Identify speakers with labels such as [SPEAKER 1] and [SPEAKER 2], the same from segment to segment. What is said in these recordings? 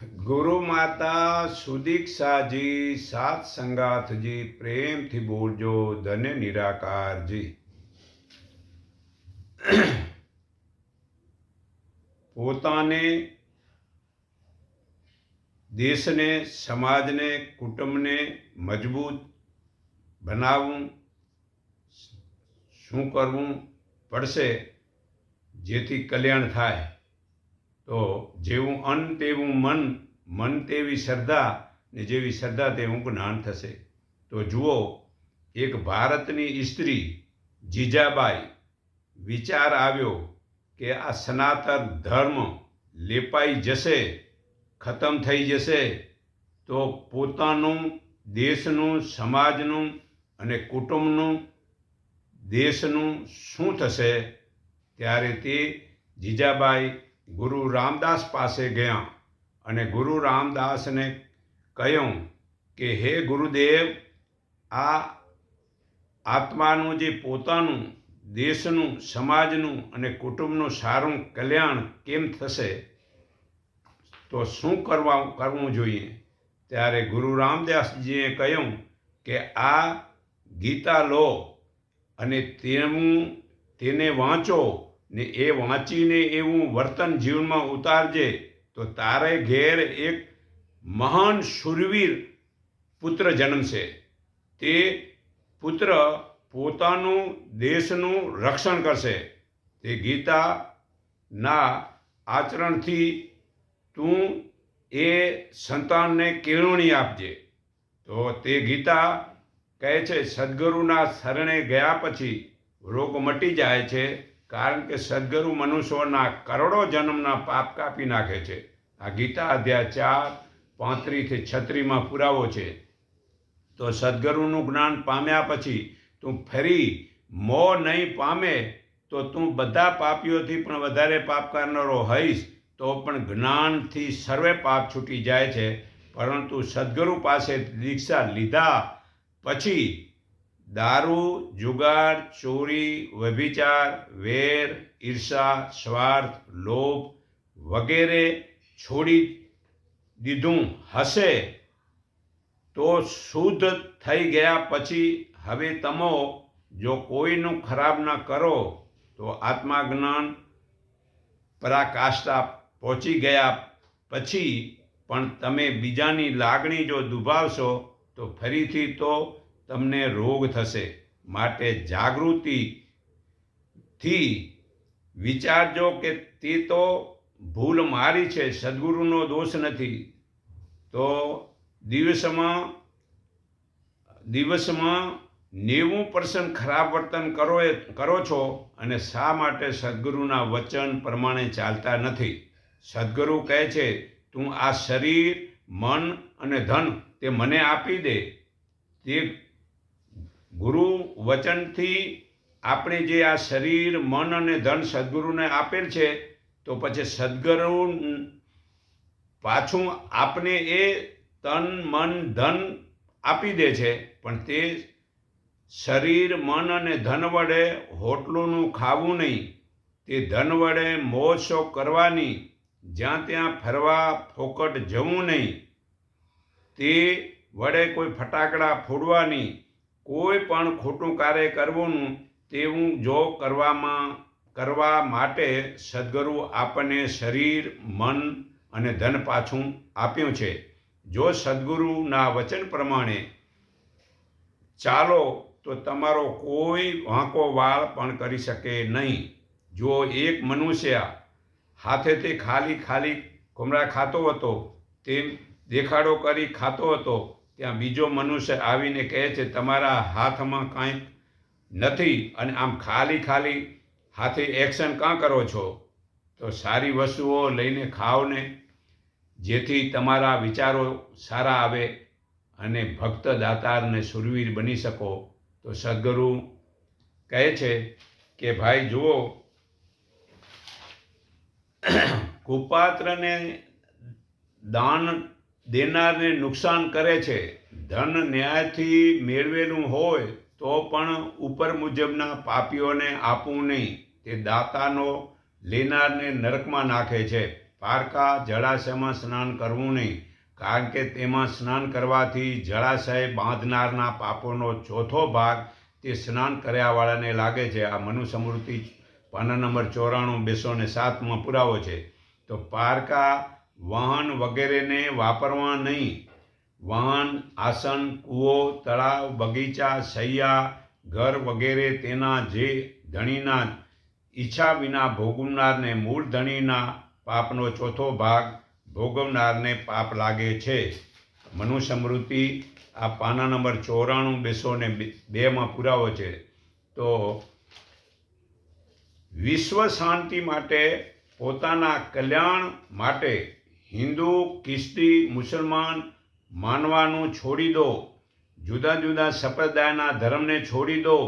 [SPEAKER 1] ગુરુ માતા સુદીક્ષાજી, સાત સંગાથજી, પ્રેમથી બોલજો, ધન્ય નિરાકારજી. પોતાને, દેશને, સમાજને, કુટુંબને મજબૂત બનાવવું શું કરવું પડશે જેથી કલ્યાણ થાય? તો જેવું અન્ન તેવું મન, મન તેવી શ્રદ્ધા, ને જેવી શ્રદ્ધા તેવું જ્ઞાન થશે. તો જુઓ, એક ભારતની સ્ત્રી જીજાબાઈ વિચાર આવ્યો કે આ સનાતન ધર્મ લેપાઈ જશે, ખતમ થઈ જશે, તો પોતાનું, દેશનું, સમાજનું અને કુટુંબનું, દેશનું શું થશે? ત્યારે તે જીજાબાઈ ગુરુ રામદાસ પાસે ગયા અને ગુરુ રામદાસને કહ્યું કે હે ગુરુદેવ, આ આત્માનું જે પોતાનું, દેશનું, સમાજનું અને કુટુંબનું સારું કલ્યાણ કેમ થશે? તો શું કરવું જોઈએ? ત્યારે ગુરુ રામદાસજીએ કહ્યું કે આ ગીતા લો અને તેને વાંચો, ને એ વાંચીને એવું વર્તન જીવનમાં ઉતારજે, તો તારે ઘેર એક મહાન શૂરવીર પુત્ર જન્મશે. તે પુત્ર પોતાનું, દેશનું રક્ષણ કરશે. તે ગીતાના આચરણથી તું એ સંતાનને કેળવણી આપજે. તો તે ગીતા કહે છે, સદગુરુના શરણે ગયા પછી રોગ મટી જાય છે, કારણ કે સદગુરુ મનુષ્યોના કરોડો જન્મના પાપ કાપી નાખે છે. આ ગીતા અધ્યાય 4, 35-36 પુરાવો છે. તો સદગુરુનું જ્ઞાન પામ્યા પછી તું ફરી મોહ નહીં પામે, તો તું બધા પાપીઓથી પણ વધારે પાપ કરનારો હઈશ, તો પણ જ્ઞાનથી સર્વે પાપ છૂટી જાય છે. પરંતુ સદગુરુ પાસે દીક્ષા લીધા પછી દારૂ, જુગાર, ચોરી, વ્યભિચાર, વેર, ઈર્ષા, સ્વાર્થ, લોભ વગેરે છોડી દીધું હશે, તો શુદ્ધ થઈ ગયા પછી હવે તમે જો કોઈનું ખરાબ ન કરો, તો આત્માજ્ઞાન પરાકાષ્ઠા પહોંચી ગયા પછી પણ તમે બીજાની લાગણી જો દુભાવશો, તો ફરીથી તો તમને રોગ થશે. માટે જાગૃતિથી વિચારજો કે તે તો ભૂલ મારી છે, સદગુરુનો દોષ નથી. તો દિવસમાં 90% ખરાબ વર્તન કરો છો, અને શા માટે સદગુરુના વચન પ્રમાણે ચાલતા નથી? સદગુરુ કહે છે, તું આ શરીર, મન અને ધન તે મને આપી દે. તે ગુરુ વચનથી આપણે જે આ શરીર, મન અને ધન સદગુરુને આપેલ છે, તો પછી સદગુરુ પાછું આપને એ તન, મન, ધન આપી દે છે. પણ તે શરીર, મન અને ધન વડે હોટલોનું ખાવું નહીં, તે ધન વડે મોજ શોખ કરવાની, જ્યાં ત્યાં ફરવા ફોકટ જવું નહીં, તે વડે કોઈ ફટાકડા ફોડવાની, કોઈ પણ ખોટું કાર્ય કરવાનું, તેવું જો કરવા માટે સદગુરુ આપણને શરીર, મન અને ધન પાછું આપ્યું છે. જો સદગુરુના વચન પ્રમાણે ચાલો, તો તમારો કોઈ વાંકો વાળ પણ કરી શકે નહીં. જો એક મનુષ્ય હાથેથી ખાલી કુમરા ખાતો હતો, તેમ દેખાડો કરી ખાતો હતો, ત્યાં બીજો મનુષ્ય આવીને કહે છે, તમારા હાથમાં કાંઈ નથી અને આમ ખાલી હાથે એક્શન કાં કરો છો? તો સારી વસ્તુઓ લઈને ખાઓ ને, જેથી તમારા વિચારો સારા આવે અને ભક્ત, દાતાર ને શૂરવીર બની શકો. તો સદગુરુ કહે છે કે ભાઈ જુઓ, કુપાત્રને દાન દેનારને નુકસાન કરે છે. ધન ન્યાયથી મેળવેલું હોય તો પણ ઉપર મુજબના પાપીઓને આપવું નહીં. તે દાતાનો લેનારને નરકમાં નાખે છે. પારકા જળાશયમાં સ્નાન કરવું નહીં, કારણ કે તેમાં સ્નાન કરવાથી જળાશય બાંધનારના પાપોનો ચોથો ભાગ તે સ્નાન કર્યાવાળાને લાગે છે. આ મનુસ્મૃતિ પાના નંબર 94 207માં પુરાવો છે. તો પારકા વાહન વગેરેને વાપરવા નહીં. વાહન, આસન, કૂવો, તળાવ, બગીચા, શૈયા, ઘર વગેરે તેના જે ધણીના ઈચ્છા વિના ભોગવનારને મૂળ ધણીના પાપનો ચોથો ભાગ ભોગવનારને પાપ લાગે છે. મનુસ્મૃતિ આ પાના નંબર 94 202માં પુરાવો છે. તો વિશ્વ શાંતિ માટે, પોતાના કલ્યાણ માટે હિન્દુ, ખ્રિસ્તી, મુસલમાન માનવાનું છોડી દો. જુદા જુદા સંપ્રદાયના ધર્મને છોડી દો.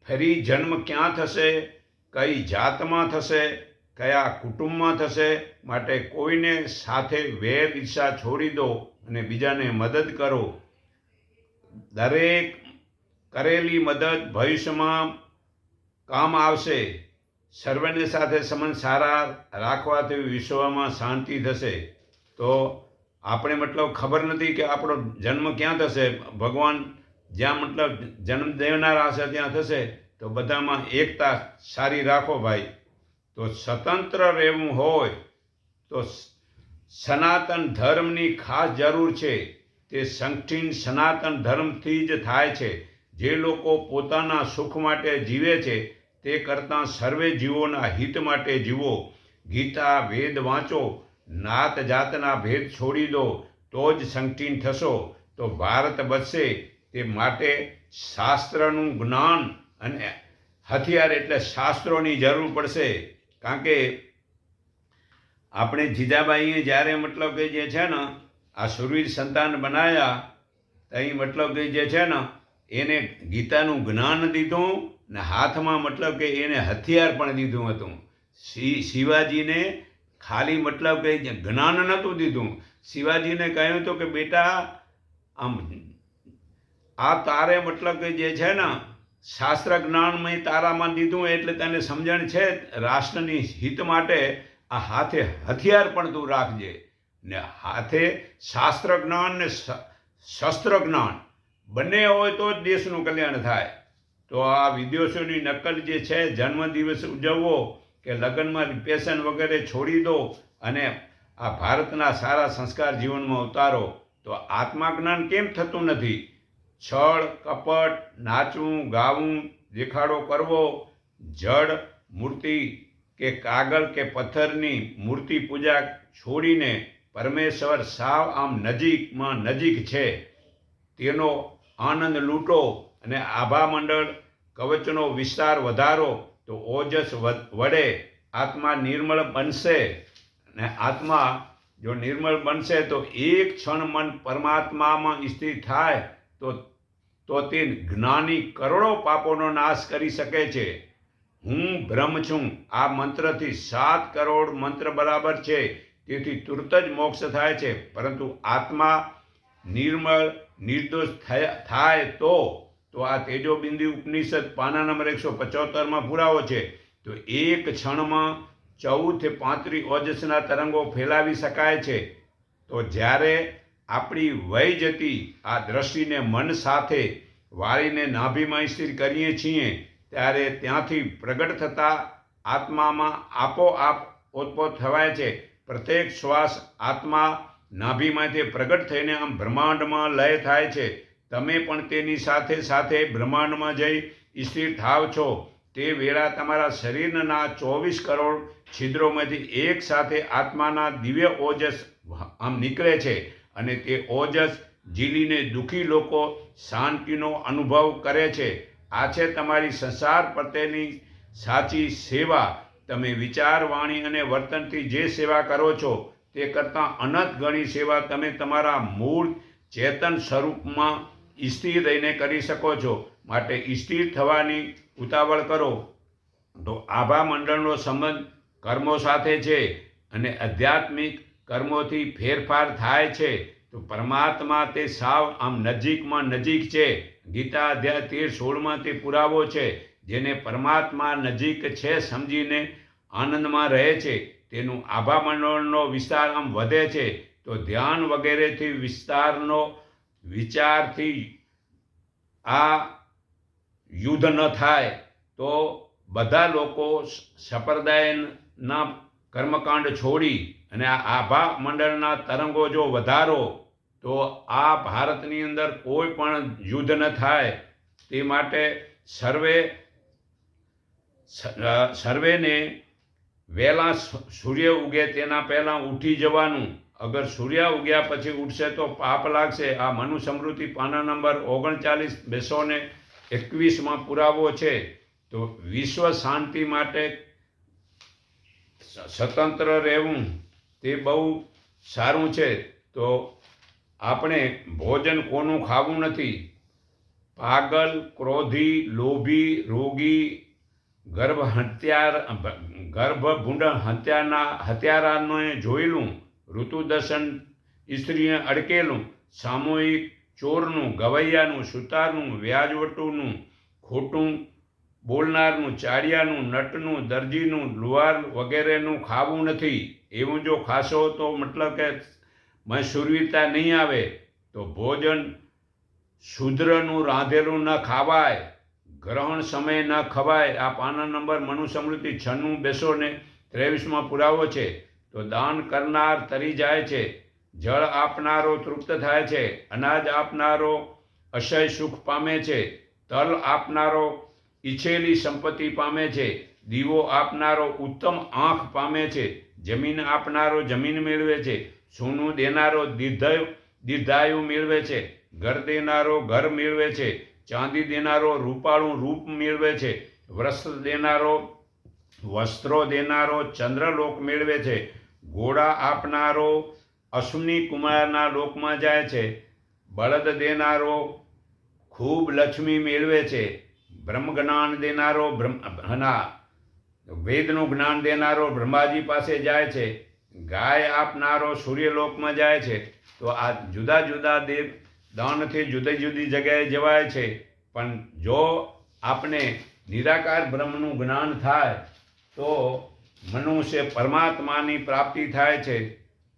[SPEAKER 1] ફરી જન્મ ક્યાં થશે, કઈ જાતમાં થશે, કયા કુટુંબમાં થશે? માટે કોઈને સાથે વેર ઈર્ષા છોડી દો અને બીજાને મદદ કરો. દરેક કરેલી મદદ ભવિષ્યમાં કામ આવશે. સર્વેને સાથે સંબંધ સારા રાખવાથી વિશ્વમાં શાંતિ થશે. તો આપણે મતલબ ખબર નથી કે આપણો જન્મ ક્યાં થશે. ભગવાન જ્યાં મતલબ જન્મ દેનારા હશે ત્યાં થશે. તો બધામાં એકતા સારી રાખો ભાઈ. તો સ્વતંત્ર રહેવું હોય તો સનાતન ધર્મની ખાસ જરૂર છે. તે સંગઠિત સનાતન ધર્મથી જ થાય છે. જે લોકો પોતાના સુખ માટે જીવે છે તે કરતાં સર્વે જીવોના હિત માટે જીવો. ગીતા, વેદ વાંચો. નાત જાતના ભેદ છોડી દો તો જ સંગઠિત થશો. તો ભારત બચશે. તે માટે શાસ્ત્રનું જ્ઞાન અને હથિયાર એટલે શાસ્ત્રોની જરૂર પડશે. કારણ કે આપણે જીજાબાઈએ જ્યારે મતલબ કે જે છે ને આ સુરવીર સંતાન બનાવ્યા, અહીં મતલબ કે જે છે ને એને ગીતાનું જ્ઞાન દીધું ને હાથમાં મતલબ કે એને હથિયાર પણ દીધું હતું. શિવાજીને ખાલી મતલબ કે જ્ઞાન નહોતું દીધું. શિવાજીને કહ્યું હતું કે બેટા આમ આ તારે મતલબ કે જે છે ને શાસ્ત્ર જ્ઞાન મેં તારામાં દીધું એટલે તને સમજણ છે. રાષ્ટ્રની હિત માટે આ હાથે હથિયાર પણ તું રાખજે. ને હાથે શાસ્ત્ર જ્ઞાન ને શસ્ત્ર જ્ઞાન બંને હોય તો જ દેશનું કલ્યાણ થાય. તો આ વિદેશોની નકલ જે છે, જન્મદિવસ ઉજવવો કે લગ્નમાં પેશન વગેરે છોડી દો અને આ ભારતના સારા સંસ્કાર જીવનમાં ઉતારો. તો આત્મજ્ઞાન કેમ થતું નથી? છળ, કપટ, નાચવું, ગાવું, દેખાડો કરવો, જડ મૂર્તિ કે કાગળ કે પથ્થરની મૂર્તિ પૂજા છોડીને પરમેશ્વર સાવ આમ નજીકમાં નજીક છે તેનો આનંદ લૂંટો અને આભા મંડળ કવચનો વિસ્તાર વધારો. તો ઓજસ વડે આત્મા નિર્મળ બનશે. અને આત્મા જો નિર્મળ બનશે તો એક ક્ષણ મન પરમાત્મામાં સ્થિર થાય તો તે જ્ઞાની કરોડો પાપોનો નાશ કરી શકે છે. હું બ્રહ્મ છું આ મંત્રથી 7 કરોડ મંત્ર બરાબર છે. તેથી તુરત જ મોક્ષ થાય છે. પરંતુ આત્મા નિર્મળ નિર્દોષ થાય તો આ તેજોબિંદુ ઉપનિષદ પાના નંબર 175માં પુરાવો છે. તો એક ક્ષણમાં 14 થી 35 ઓજસના તરંગો ફેલાવી શકાય છે. તો જ્યારે આપણી વય જતી આ દ્રષ્ટિને મન સાથે વાળીને નાભીમાં સ્થિર કરીએ છીએ ત્યારે ત્યાંથી પ્રગટ થતા આત્મામાં આપોઆપ ઓતપ્રોત થવાય છે. પ્રત્યેક શ્વાસ આત્મા નાભીમાંથી પ્રગટ થઈને આમ બ્રહ્માંડમાં લય થાય છે. તમે પણ તેની સાથે સાથે બ્રહ્માંડમાં જઈ સ્થિર થાવ છો. તે વેળા તમારા શરીરના 24 કરોડ છિદ્રોમાંથી એક સાથે આત્માના દિવ્ય ઓજસ આમ નીકળે છે અને તે ઓજસ ઝીલીને દુઃખી લોકો શાંતિનો અનુભવ કરે છે. આ છે તમારી સંસાર પ્રત્યેની સાચી સેવા. તમે વિચાર, વાણી અને વર્તનથી જે સેવા કરો છો તે કરતાં અનંત ગણી સેવા તમે તમારા મૂળ ચેતન સ્વરૂપમાં સ્થિર રહીને કરી શકો છો. માટે સ્થિર થવાની ઉતાવળ કરો. તો આભા મંડળનો સંબંધ કર્મો સાથે છે અને આધ્યાત્મિક કર્મોથી ફેરફાર થાય છે. તો પરમાત્મા તે સાવ આમ નજીકમાં નજીક છે. ગીતા અધ્યાય 13-16માં તે પુરાવો છે. જેને પરમાત્મા નજીક છે સમજીને આનંદમાં રહે છે તેનું આભામંડળનો વિસ્તાર આમ વધે છે. તો ધ્યાન વગેરેથી વિસ્તારનો વિચારથી આ યુદ્ધ ન થાય તો બધા લોકો સંપ્રદાયના કર્મકાંડ છોડી અને આ આભા મંડળના તરંગો જો વધારો તો આ ભારતની અંદર કોઈ પણ યુદ્ધ ન થાય. તે માટે સર્વેને વહેલા સૂર્ય ઉગે તેના પહેલાં ઉઠી જવાનું. અગર સૂર્ય ઉગ્યા પછી ઉઠશે તો પાપ લાગશે. આ મનુસ્મૃતિ પાના નંબર 39-221 પુરાવો છે. તો વિશ્વ શાંતિ માટે સ્વતંત્ર રહેવું તે બહુ સારું છે. તો આપણે ભોજન કોનું ખાવું નથી. પાગલ, ક્રોધી, લોભી, રોગી, ગર્ભભૂંડ હત્યારાને જોયેલું, ઋતુદર્શન સ્ત્રીને અડકેલું, સામૂહિક ચોરનું, ગવૈયાનું, સુતારનું, વ્યાજવટુનું, ખોટું બોલનારનું, ચાડિયાનું, નટનું, દરજીનું, લુહાર વગેરેનું ખાવું નથી. એવું જો ખાશો તો મતલબ કે શૂરવીરતા નહીં આવે. તો ભોજન શૂદ્રનું રાંધેલું ન ખાવાય, ગ્રહણ સમય ન ખવાય. આ પાના નંબર મનુસ્મૃતિ 96-223 પુરાવો છે. તો દાન કરનાર તરી જાય છે, જળ આપનારો તૃપ્ત થાય છે, અનાજ આપનારો અક્ષય સુખ પામે છે, તલ આપનારો ઈચ્છેલી સંપત્તિ પામે છે, દીવો આપનારો ઉત્તમ આંખ પામે છે, જમીન આપનારો જમીન મેળવે છે, સોનું દેનારો દીર્ઘાયુ મેળવે છે, ઘર દેનારો ઘર મેળવે છે, ચાંદી દેનારો રૂપાળું રૂપ મેળવે છે, વસ્ત્રો દેનારો ચંદ્રલોક મેળવે છે, ઘોડા આપનારો અશ્વિની કુમારના લોકમાં જાય છે, બળદ દેનારો ખૂબ લક્ષ્મી મેળવે છે, બ્રહ્મ જ્ઞાન દેનારો વેદનું જ્ઞાન દેનારો બ્રહ્માજી પાસે જાય છે, ગાય આપનારો સૂર્યલોકમાં જાય છે. તો આ જુદા જુદા દેવ દાનથી જુદી જુદી જગ્યાએ જવાય છે. પણ જો આપણે નિરાકાર બ્રહ્મનું જ્ઞાન થાય તો મનુષ્ય પરમાત્માની પ્રાપ્તિ થાય છે.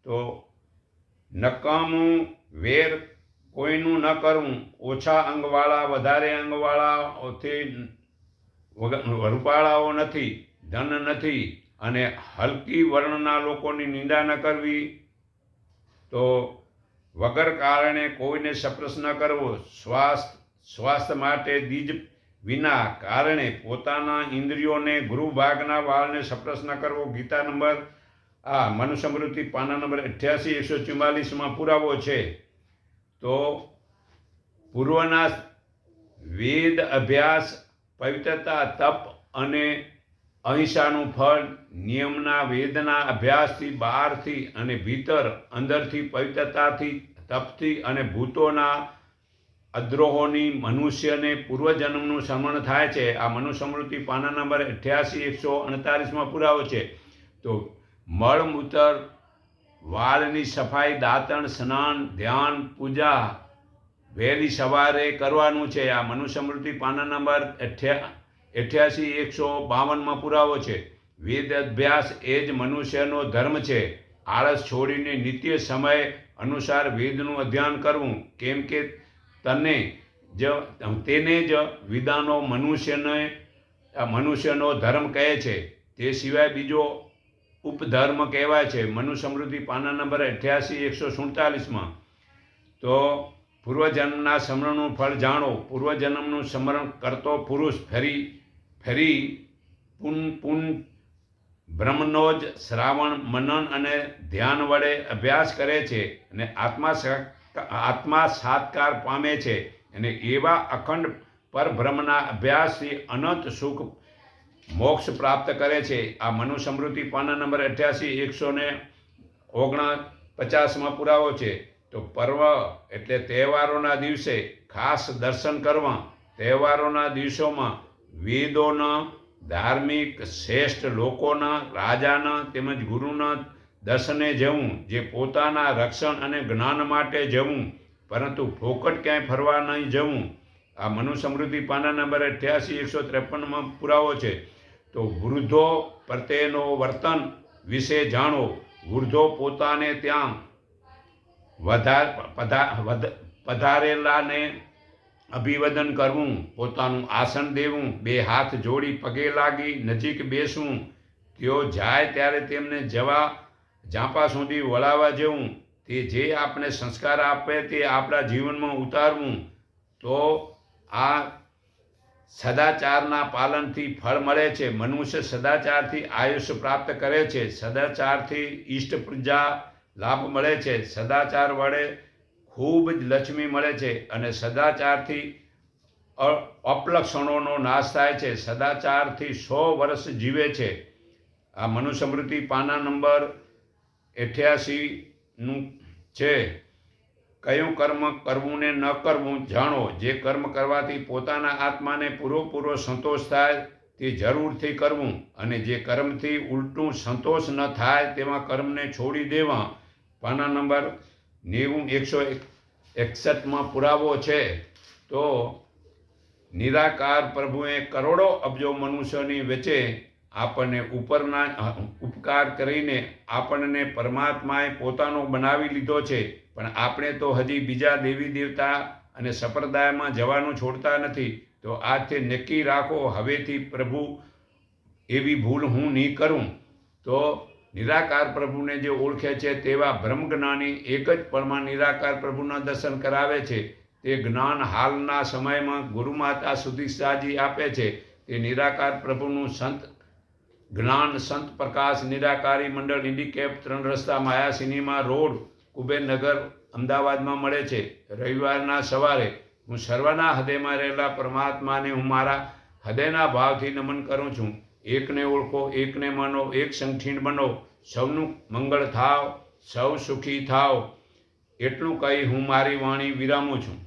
[SPEAKER 1] તો નકામું વેર કોઈનું ન કરવું, ઓછા અંગવાળા વધારે અંગવાળાઓથી રૂપાળાઓ નથી, ધન નથી, અને હલકી વર્ણના લોકોની નિંદા ન કરવી. તો વગર કારણે કોઈને સપ્રસ ન કરવો, સ્વાસ્થ્ય માટે દીજ વિના કારણે પોતાના ઇન્દ્રિયોને ગૃહભાગના વાળને સપ્રસ ન કરવો. ગીતા નંબર મનુસ્મૃતિ પાના નંબર 88-144 પુરાવો છે. તો પૂર્વના વેદ અભ્યાસ, પવિત્રતા, તપ અને અહિંસાનું ફળ નિયમના વેદના અભ્યાસથી બહારથી અને ભીતર અંદરથી પવિત્રતાથી, તપથી અને ભૂતોના અદ્રોહોની મનુષ્યને પૂર્વજન્મનું સ્મરણ થાય છે. આ મનુસ્મૃતિ પાના નંબર 88-148 પુરાવો છે. તો મળમૂત્ર, વાળની સફાઈ, દાંતણ, સ્નાન, ધ્યાન, પૂજા વહેલી સવારે કરવાનું છે. આ મનુસ્મૃતિ પાના નંબર 88-152 પુરાવો છે. વેદ અભ્યાસ એ જ મનુષ્યનો ધર્મ છે. આળસ છોડીને નિત્ય સમય અનુસાર વેદનું અધ્યયન કરવું, કેમ કે તેને જ વિદ્વાનો મનુષ્યનો ધર્મ કહે છે. તે સિવાય બીજો ઉપધર્મ કહેવાય છે. મનુસ્મૃતિ પાના નંબર 88-147 તો પૂર્વજન્મના સ્મરણનું ફળ જાણો. પૂર્વજન્મનું સ્મરણ કરતો પુરુષ ફરી બ્રહ્મનો જ શ્રાવણ, મનન અને ધ્યાન વડે અભ્યાસ કરે છે અને આત્મા સાત્કાર પામે છે અને એવા અખંડ પરબ્રહ્મના અભ્યાસથી અનંત સુખ મોક્ષ પ્રાપ્ત કરે છે. આ મનુસ્મૃતિ પાના નંબર 88-149 પુરાવો છે. તો પર્વ એટલે તહેવારોના દિવસે ખાસ દર્શન કરવા. તહેવારોના દિવસોમાં વેદોના, ધાર્મિક શ્રેષ્ઠ લોકોના, રાજાના તેમજ ગુરુના દર્શને જવું, જે પોતાના રક્ષણ અને જ્ઞાન માટે જવું, પરંતુ ફોકટ ક્યાંય ફરવા નહીં જવું. આ મનુસ્મૃતિ પાના નંબર 88-153 પુરાવો છે. તો વૃદ્ધો પ્રત્યેનો વર્તન વિશે જાણો. વૃદ્ધો પોતાને ત્યાં પધારેલાને અભિવાદન કરવું, પોતાનું આસન દેવું, બે હાથ જોડી પગે લાગી નજીક બેસવું, તેઓ જાય ત્યારે તેમને ઝાંપા સુધી વળાવવા જવું, તે જે આપણે સંસ્કાર આપે તે આપણા જીવનમાં ઉતારવું. તો આ સદાચારના પાલનથી ફળ મળે છે. મનુષ્ય સદાચારથી આયુષ્ય પ્રાપ્ત કરે છે. સદાચારથી ઈષ્ટ પૂજા લાભ મળે છે. સદાચાર વડે ખૂબ જ લક્ષ્મી મળે છે અને સદાચારથી અપલક્ષણોનો નાશ થાય છે. સદાચારથી 100 વર્ષ જીવે છે. આ મનુસ્મૃતિ પાના નંબર 88નું છે. કયું કર્મ કરવું ને ન કરવું જાણો. જે કર્મ કરવાથી પોતાના આત્માને પૂરેપૂરો સંતોષ થાય તે જરૂરથી કરવું, અને જે કર્મથી ઉલટું સંતોષ ન થાય તેવા કર્મને છોડી દેવા. પાના નંબર 161માં પુરાવો છે. તો નિરાકાર પ્રભુએ કરોડો અબજો મનુષ્યોની વચ્ચે આપણને ઉપકાર કરીને આપણને પરમાત્માએ પોતાનો બનાવી લીધો છે. પણ આપણે તો હજી બીજા દેવી દેવતા અને સંપ્રદાયમાં જવાનું છોડતા નથી. તો આજથી નક્કી રાખો, હવેથી પ્રભુ એવી ભૂલ હું નહીં કરું. તો નિરાકાર પ્રભુને જે ઓળખે છે તેવા બ્રહ્મજ્ઞાની એક જ પળમાં નિરાકાર પ્રભુના દર્શન કરાવે છે. તે જ્ઞાન હાલના સમયમાં ગુરુમાતા સુધીસાજી આપે છે. તે નિરાકાર પ્રભુનું જ્ઞાન સંત પ્રકાશ નિરાકારી મંડળ ઇન્ડિકેપ 3 રસ્તા માયા સિનેમા રોડ, કુબેરનગર, અમદાવાદમાં મળે છે. રવિવારના સવારે હું સર્વના હૃદયમાં રહેલા પરમાત્માને હું મારા હૃદયના ભાવથી નમન કરું છું. એકને ઓળખો, એકને માનો, એક સંગઠીન બનો, સૌનું મંગળ થાવ, સૌ સુખી થાવ. એટલું કહી હું મારી વાણી વિરામું છું.